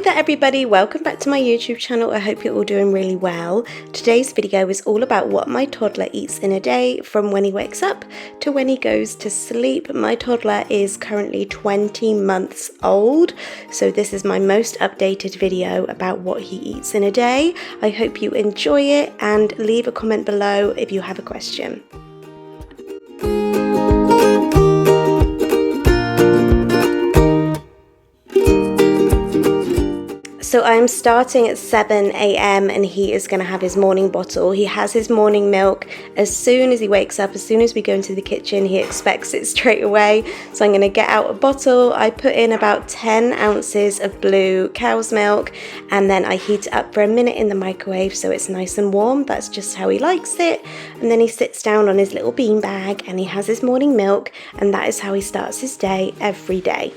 there everybody, welcome back to my YouTube channel. I hope you're all doing really well. Today's video is all about what my toddler eats in a day from when he wakes up to when he goes to sleep. My toddler is currently 20 months old, so this is my most updated video about what he eats in a day. I hope you enjoy it and leave a comment below if you have a question. So I'm starting at 7 a.m. and he is going to have his morning bottle. He has his morning milk as soon as he wakes up. As soon as we go into the kitchen, he expects it straight away. So I'm going to get out a bottle. I put in about 10 ounces of blue cow's milk and then I heat it up for a minute in the microwave so it's nice and warm. That's just how he likes it. And then he sits down on his little bean bag and he has his morning milk, and that is how he starts his day every day.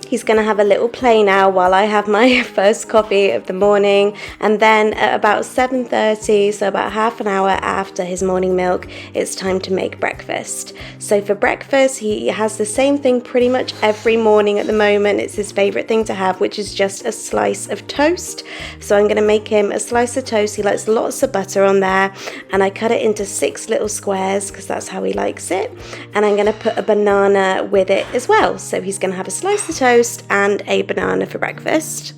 He's going to have a little play now while I have my first coffee of the morning, and then at about 7:30, so about half an hour after his morning milk, it's time to make breakfast. So for breakfast he has the same thing pretty much every morning at the moment. It's his favourite thing to have, which is just a slice of toast. So I'm going to make him a slice of toast. He likes lots of butter on there, and I cut it into 6 little squares because that's how he likes it, and I'm going to put a banana with it as well. So he's going to have a slice of toast and a banana for breakfast.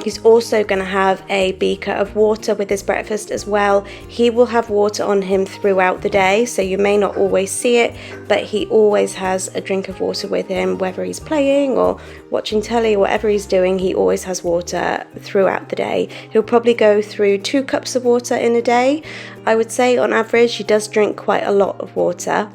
He's also going to have a beaker of water with his breakfast as well. He will have water on him throughout the day, so you may not always see it, but he always has a drink of water with him, whether he's playing or watching telly or whatever he's doing. He always has water throughout the day. He'll probably go through 2 cups of water in a day. I would say on average he does drink quite a lot of water.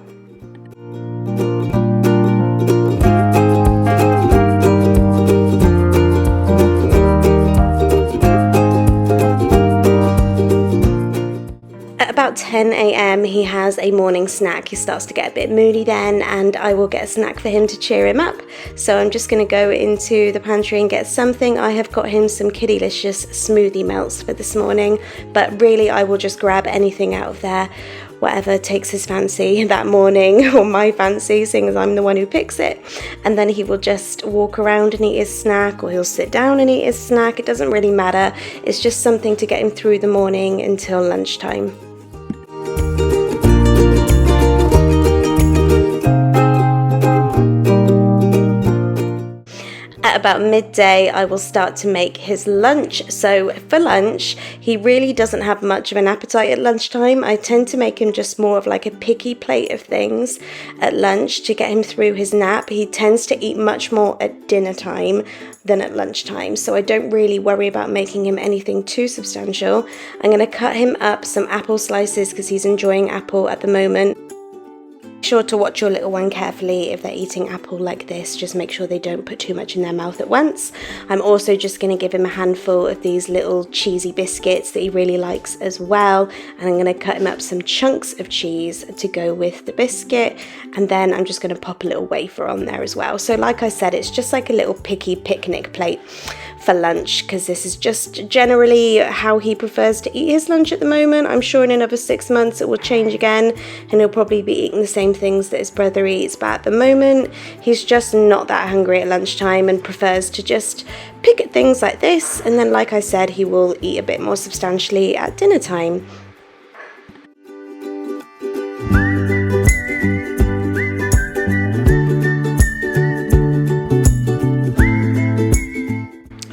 About 10 a.m. he has a morning snack. He starts to get a bit moody then, and I will get a snack for him to cheer him up. So I'm just going to go into the pantry and get something. I have got him some Kiddylicious smoothie melts for this morning, but really I will just grab anything out of there, whatever takes his fancy that morning, or my fancy, seeing as I'm the one who picks it. And then he will just walk around and eat his snack, or he'll sit down and eat his snack. It doesn't really matter. It's just something to get him through the morning until lunchtime. At about midday I will start to make his lunch. So for lunch he really doesn't have much of an appetite at lunchtime. I tend to make him just more of like a picky plate of things at lunch to get him through his nap. He tends to eat much more at dinner time than at lunchtime, so I don't really worry about making him anything too substantial. I'm going to cut him up some apple slices because he's enjoying apple at the moment. Make sure to watch your little one carefully if they're eating apple like this. Just make sure they don't put too much in their mouth at once. I'm also just going to give him a handful of these little cheesy biscuits that he really likes as well, and I'm going to cut him up some chunks of cheese to go with the biscuit, and then I'm just going to pop a little wafer on there as well. So like I said, it's just like a little picky picnic plate for lunch, because this is just generally how he prefers to eat his lunch at the moment. I'm sure in another 6 months it will change again and he'll probably be eating the same things that his brother eats, but at the moment he's just not that hungry at lunchtime and prefers to just pick at things like this, and then like I said he will eat a bit more substantially at dinner time.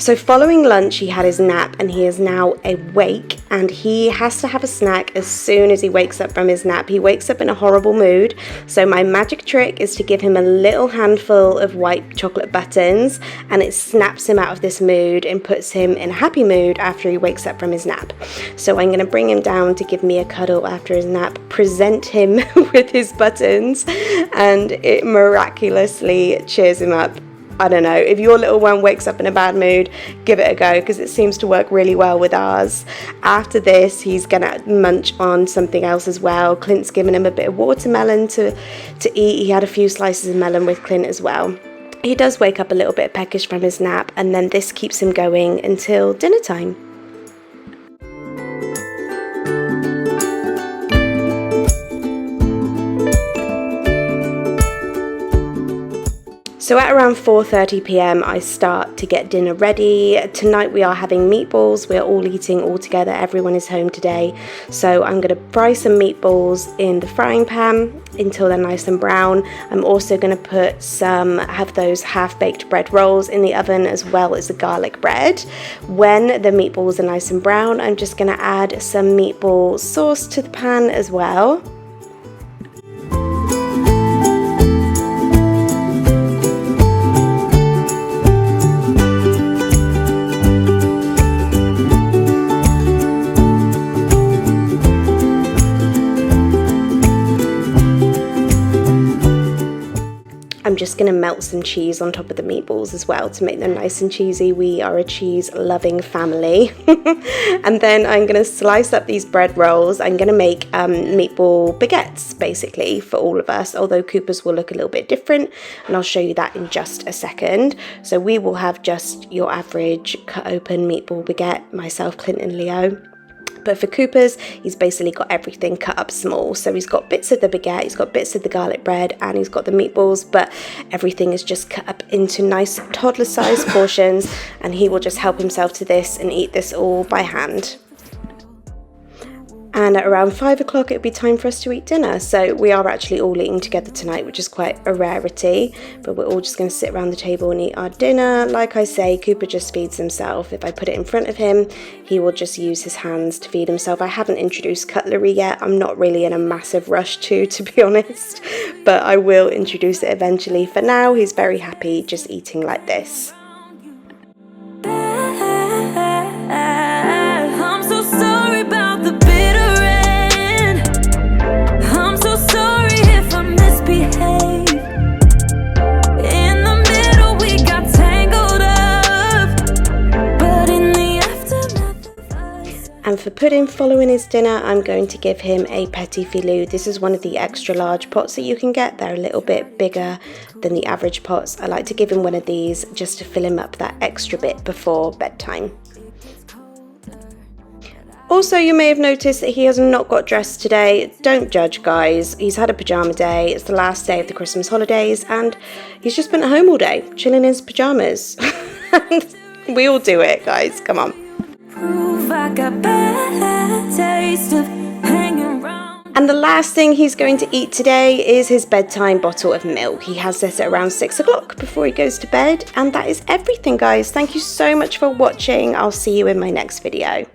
So following lunch he had his nap and he is now awake, and he has to have a snack as soon as he wakes up from his nap. He wakes up in a horrible mood, so my magic trick is to give him a little handful of white chocolate buttons, and it snaps him out of this mood and puts him in a happy mood after he wakes up from his nap. So I'm going to bring him down to give me a cuddle after his nap, present him with his buttons, and it miraculously cheers him up. I don't know, if your little one wakes up in a bad mood, give it a go, because it seems to work really well with ours. After this, he's gonna munch on something else as well. Clint's given him a bit of watermelon to eat. He had a few slices of melon with Clint as well. He does wake up a little bit peckish from his nap, and then this keeps him going until dinner time. So at around 4:30 p.m. I start to get dinner ready. Tonight we are having meatballs. We're all eating all together. Everyone is home today. So I'm going to fry some meatballs in the frying pan until they're nice and brown. I'm also going to have those half-baked bread rolls in the oven, as well as the garlic bread. When the meatballs are nice and brown, I'm just going to add some meatball sauce to the pan as well. I'm just going to melt some cheese on top of the meatballs as well to make them nice and cheesy. We are a cheese-loving family. And then I'm going to slice up these bread rolls. I'm going to make meatball baguettes, basically, for all of us, although Cooper's will look a little bit different, and I'll show you that in just a second. So we will have just your average cut-open meatball baguette, myself, Clint and Leo. But for Cooper's, he's basically got everything cut up small. So he's got bits of the baguette, he's got bits of the garlic bread, and he's got the meatballs, but everything is just cut up into nice toddler-sized portions, and he will just help himself to this and eat this all by hand. And at around 5 o'clock it'll be time for us to eat dinner. So we are actually all eating together tonight, which is quite a rarity, but we're all just going to sit around the table and eat our dinner. Like I say, Cooper just feeds himself. If I put it in front of him, he will just use his hands to feed himself. I haven't introduced cutlery yet. I'm not really in a massive rush to be honest, but I will introduce it eventually. For now, he's very happy just eating like this. And for pudding following his dinner, I'm going to give him a petit filou. This is one of the extra large pots that you can get. They're a little bit bigger than the average pots. I like to give him one of these just to fill him up that extra bit before bedtime. Also, you may have noticed that he has not got dressed today. Don't judge, guys. He's had a pajama day. It's the last day of the Christmas holidays, and he's just been at home all day, chilling in his pajamas. We all do it, guys. Come on. And the last thing he's going to eat today is his bedtime bottle of milk. He has this at around 6 o'clock before he goes to bed. And that is everything, guys. Thank you so much for watching. I'll see you in my next video.